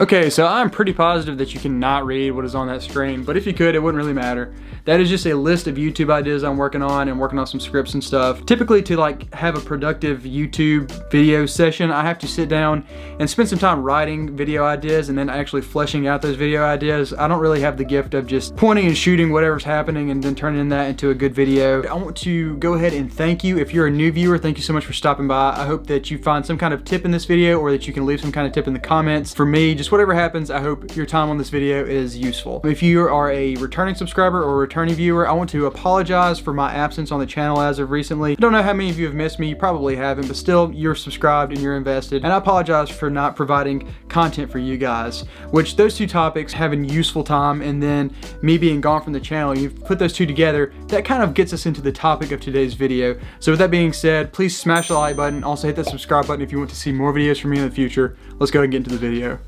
Okay, so I'm pretty positive that you cannot read what is on that screen, but if you could, it wouldn't really matter. That is just a list of YouTube ideas I'm working on and working on some scripts and stuff. Typically, to like have a productive YouTube video session, I have to sit down and spend some time writing video ideas and then actually fleshing out those video ideas. I don't really have the gift of just pointing and shooting whatever's happening and then turning that into a good video. I want to go ahead and thank you. If you're a new viewer, thank you so much for stopping by. I hope that you find some kind of tip in this video or that you can leave some kind of tip in the comments. For me, just whatever happens, I hope your time on this video is useful. If you are a returning subscriber or a returning viewer, I want to apologize for my absence on the channel as of recently. I don't know how many of you have missed me, you probably haven't, but still, you're subscribed and you're invested, and I apologize for not providing content for you guys, which those two topics, having useful time and then me being gone from the channel, you've put those two together, that kind of gets us into the topic of today's video. So with that being said, please smash the like button, also hit that subscribe button if you want to see more videos from me in the future. Let's go ahead and get into the video.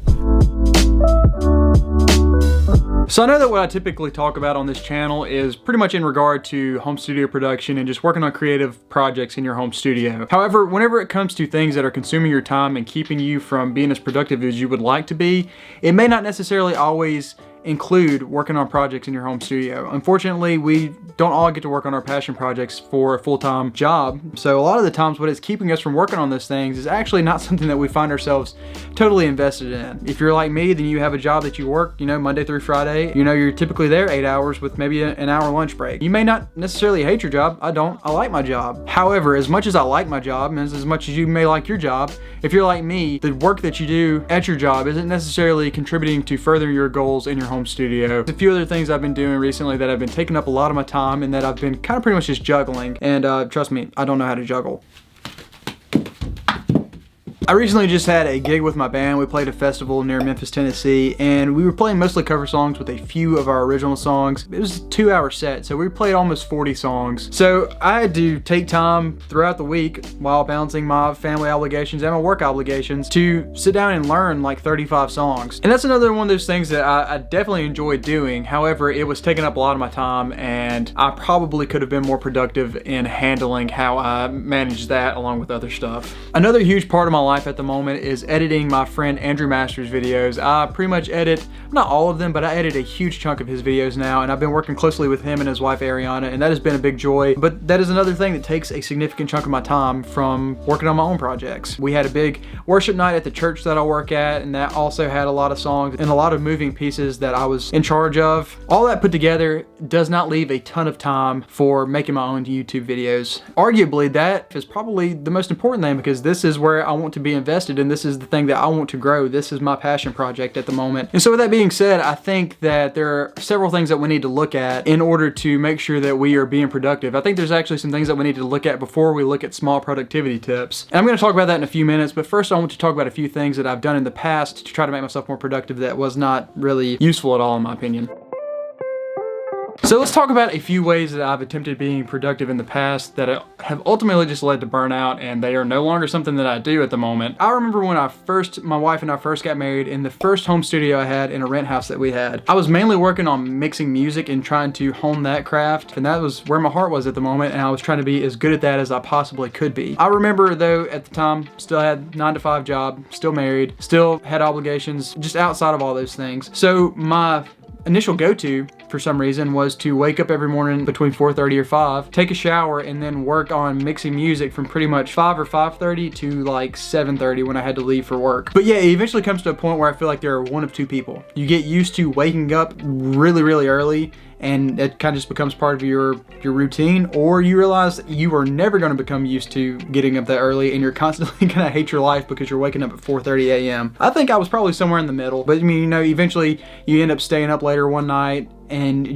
So I know that what I typically talk about on this channel is pretty much in regard to home studio production and just working on creative projects in your home studio. However, whenever it comes to things that are consuming your time and keeping you from being as productive as you would like to be, it may not necessarily always include working on projects in your home studio. Unfortunately, we don't all get to work on our passion projects for a full-time job. So a lot of the times what is keeping us from working on those things is actually not something that we find ourselves totally invested in. If you're like me, then you have a job that you work, Monday through Friday. You're typically there 8 hours with maybe an hour lunch break. You may not necessarily hate your job. I don't. I like my job. However, as much as I like my job and as much as you may like your job, if you're like me, the work that you do at your job isn't necessarily contributing to further your goals in your home studio. There's a few other things I've been doing recently that have been taking up a lot of my time and that I've been kind of pretty much just juggling. And trust me, I don't know how to juggle. I recently just had a gig with my band. We played a festival near Memphis, Tennessee, and we were playing mostly cover songs with a few of our original songs. It was a 2-hour set, so we played almost 40 songs. So I had to take time throughout the week while balancing my family obligations and my work obligations to sit down and learn like 35 songs. And that's another one of those things that I definitely enjoyed doing. However, it was taking up a lot of my time, and I probably could have been more productive in handling how I managed that along with other stuff. Another huge part of my life at the moment is editing my friend Andrew Masters' videos. I pretty much edit, not all of them, but I edit a huge chunk of his videos now, and I've been working closely with him and his wife Ariana, and that has been a big joy. But that is another thing that takes a significant chunk of my time from working on my own projects. We had a big worship night at the church that I work at, and that also had a lot of songs and a lot of moving pieces that I was in charge of. All that put together does not leave a ton of time for making my own YouTube videos. Arguably, that is probably the most important thing, because this is where I want to be invested, and this is the thing that I want to grow. This is my passion project at the moment. And so with that being said, I think that there are several things that we need to look at in order to make sure that we are being productive. I think there's actually some things that we need to look at before we look at small productivity tips. And I'm going to talk about that in a few minutes, but first I want to talk about a few things that I've done in the past to try to make myself more productive that was not really useful at all in my opinion. So let's talk about a few ways that I've attempted being productive in the past that have ultimately just led to burnout, and they are no longer something that I do at the moment. I remember when my wife and I first got married, in the first home studio I had in a rent house that we had. I was mainly working on mixing music and trying to hone that craft, and that was where my heart was at the moment, and I was trying to be as good at that as I possibly could be. I remember though, at the time, still had 9-to-5 job, still married, still had obligations just outside of all those things. So my initial go-to for some reason was to wake up every morning between 4:30 or 5, take a shower, and then work on mixing music from pretty much 5 or 5:30 to like 7:30 when I had to leave for work. But yeah, it eventually comes to a point where I feel like there are one of two people. You get used to waking up really, really early, and it kind of just becomes part of your routine, or you realize that you are never going to become used to getting up that early, and you're constantly going to hate your life because you're waking up at 4:30 a.m. I think I was probably somewhere in the middle, but I mean, eventually you end up staying up later one night, and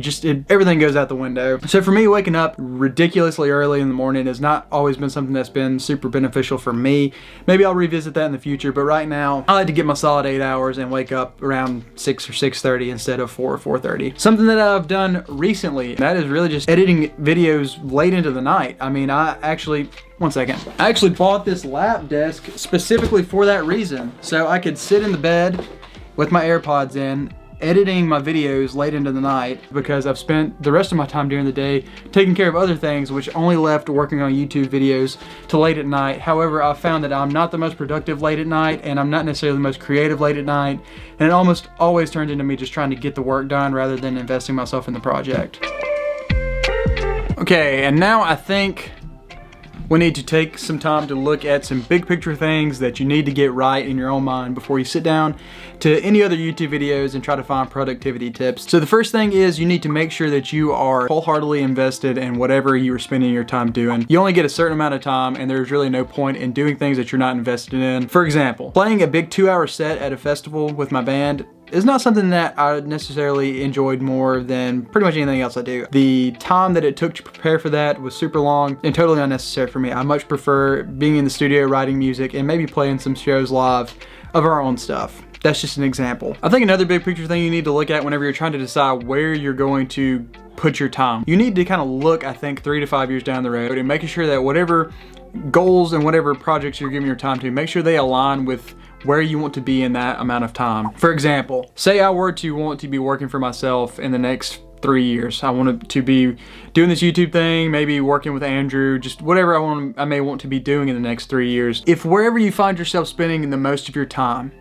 everything goes out the window. So for me, waking up ridiculously early in the morning has not always been something that's been super beneficial for me. Maybe I'll revisit that in the future, but right now I like to get my solid 8 hours and wake up around 6 or 6:30 instead of 4 or 4:30. Something that I've done recently, that is really just editing videos late into the night. I mean, one second. I actually bought this lap desk specifically for that reason. So I could sit in the bed with my AirPods in editing my videos late into the night because I've spent the rest of my time during the day taking care of other things, which only left working on YouTube videos till late at night. However, I've found that I'm not the most productive late at night, and I'm not necessarily the most creative late at night, and it almost always turns into me just trying to get the work done rather than investing myself in the project. Okay, and now I think we need to take some time to look at some big picture things that you need to get right in your own mind before you sit down to any other YouTube videos and try to find productivity tips. So the first thing is you need to make sure that you are wholeheartedly invested in whatever you are spending your time doing. You only get a certain amount of time, and there's really no point in doing things that you're not invested in. For example, playing a big 2-hour set at a festival with my band is not something that I necessarily enjoyed more than pretty much anything else I do. The time that it took to prepare for that was super long and totally unnecessary for me. I much prefer being in the studio writing music and maybe playing some shows live of our own stuff. That's just an example. I think another big picture thing you need to look at whenever you're trying to decide where you're going to put your time, you need to kind of look, I think, 3 to 5 years down the road and making sure that whatever goals and whatever projects you're giving your time to, make sure they align with where you want to be in that amount of time. For example, say I were to want to be working for myself in the next 3 years. I want to be doing this YouTube thing, maybe working with Andrew, just whatever I may want to be doing in the next 3 years. If wherever you find yourself spending the most of your time,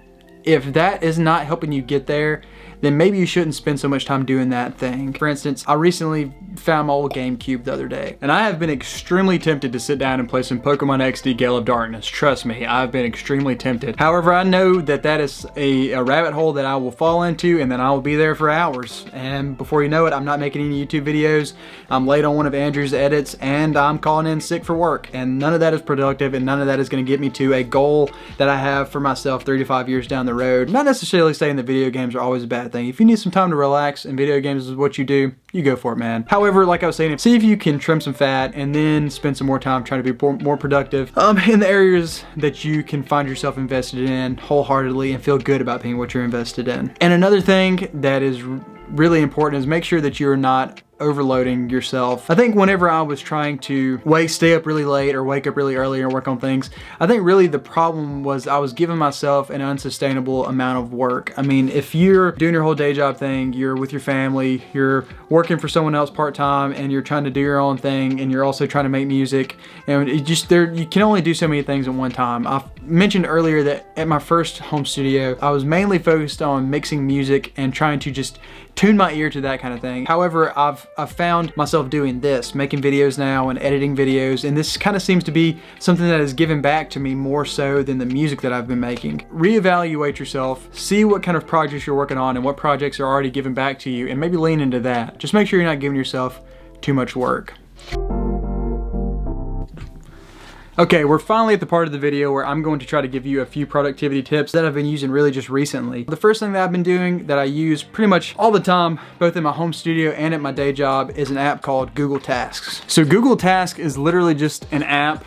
if that is not helping you get there, then maybe you shouldn't spend so much time doing that thing. For instance, I recently found my old GameCube the other day, and I have been extremely tempted to sit down and play some Pokemon XD Gale of Darkness. Trust me, I've been extremely tempted. However, I know that that is a rabbit hole that I will fall into, and then I will be there for hours. And before you know it, I'm not making any YouTube videos, I'm late on one of Andrew's edits, and I'm calling in sick for work. And none of that is productive, and none of that is gonna get me to a goal that I have for myself 3 to 5 years down the road. Not necessarily saying that video games are always a bad thing. If you need some time to relax and video games is what you do, you go for it, man. However, like I was saying, see if you can trim some fat and then spend some more time trying to be more productive in the areas that you can find yourself invested in wholeheartedly and feel good about being what you're invested in. And another thing that is really important is make sure that you're not overloading yourself. I think whenever I was trying to stay up really late or wake up really early or work on things, I think really the problem was I was giving myself an unsustainable amount of work. I mean, if you're doing your whole day job thing, you're with your family, you're working for someone else part-time, and you're trying to do your own thing, and you're also trying to make music, and you can only do so many things at one time. I mentioned earlier that at my first home studio, I was mainly focused on mixing music and trying to just tune my ear to that kind of thing. However, I've found myself doing this, making videos now and editing videos, and this kind of seems to be something that has given back to me more so than the music that I've been making. Reevaluate yourself, see what kind of projects you're working on and what projects are already giving back to you, and maybe lean into that. Just make sure you're not giving yourself too much work. Okay, we're finally at the part of the video where I'm going to try to give you a few productivity tips that I've been using really just recently. The first thing that I've been doing that I use pretty much all the time, both in my home studio and at my day job, is an app called Google Tasks. So Google Tasks is literally just an app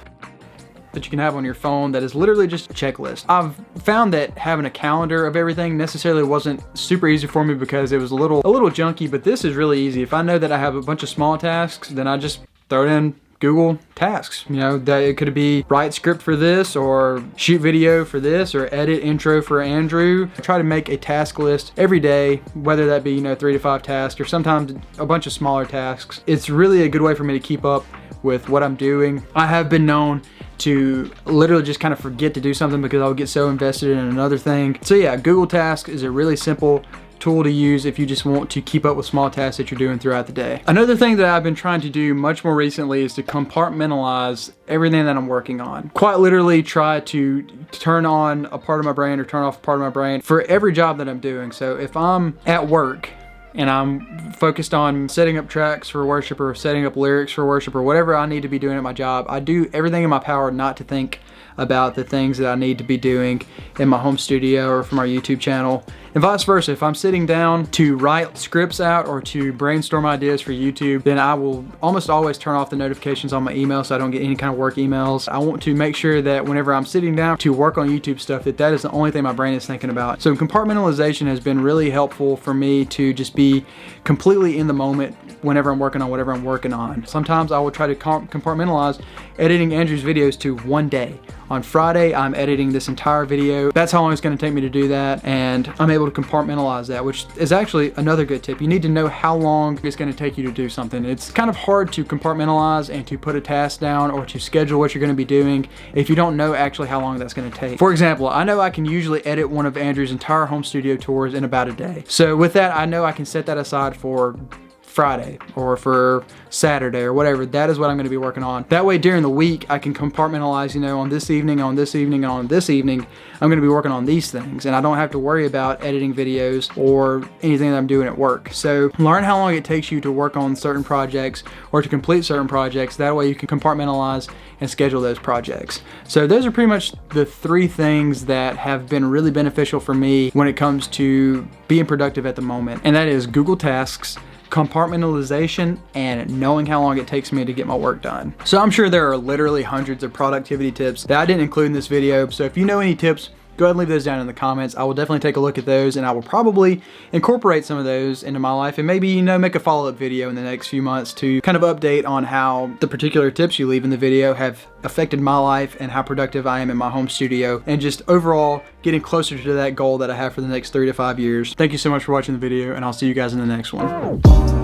that you can have on your phone that is literally just a checklist. I've found that having a calendar of everything necessarily wasn't super easy for me because it was a little junky, but this is really easy. If I know that I have a bunch of small tasks, then I just throw it in Google Tasks. You know, that it could be write script for this, or shoot video for this, or edit intro for Andrew. I try to make a task list every day, whether that be, 3 to 5 tasks or sometimes a bunch of smaller tasks. It's really a good way for me to keep up with what I'm doing. I have been known to literally just kind of forget to do something because I'll get so invested in another thing. So yeah, Google Tasks is a really simple tool to use if you just want to keep up with small tasks that you're doing throughout the day. Another thing that I've been trying to do much more recently is to compartmentalize everything that I'm working on. Quite literally try to turn on a part of my brain or turn off a part of my brain for every job that I'm doing. So if I'm at work and I'm focused on setting up tracks for worship or setting up lyrics for worship or whatever I need to be doing at my job, I do everything in my power not to think about the things that I need to be doing in my home studio or from our YouTube channel. And vice versa, if I'm sitting down to write scripts out or to brainstorm ideas for YouTube, then I will almost always turn off the notifications on my email so I don't get any kind of work emails. I want to make sure that whenever I'm sitting down to work on YouTube stuff, that is the only thing my brain is thinking about. So compartmentalization has been really helpful for me to just be completely in the moment whenever I'm working on whatever I'm working on. Sometimes I will try to compartmentalize editing Andrew's videos to one day. On Friday, I'm editing this entire video. That's how long it's gonna take me to do that, and I'm able to compartmentalize that, which is actually another good tip. You need to know how long it's gonna take you to do something. It's kind of hard to compartmentalize and to put a task down or to schedule what you're gonna be doing if you don't know actually how long that's gonna take. For example, I know I can usually edit one of Andrew's entire home studio tours in about a day. So with that, I know I can set that aside for Friday or for Saturday or whatever. That is what I'm going to be working on. That way during the week I can compartmentalize, you know, on this evening, on this evening, and on this evening I'm going to be working on these things, and I don't have to worry about editing videos or anything that I'm doing at work. So learn how long it takes you to work on certain projects or to complete certain projects. That way you can compartmentalize and schedule those projects. So those are pretty much the 3 things that have been really beneficial for me when it comes to being productive at the moment, and that is Google Tasks, compartmentalization, and knowing how long it takes me to get my work done. So I'm sure there are literally hundreds of productivity tips that I didn't include in this video. So if you know any tips, go ahead and leave those down in the comments. I will definitely take a look at those, and I will probably incorporate some of those into my life, and maybe, you know, make a follow-up video in the next few months to kind of update on how the particular tips you leave in the video have affected my life and how productive I am in my home studio, and just overall getting closer to that goal that I have for the next 3 to 5 years. Thank you so much for watching the video, and I'll see you guys in the next one.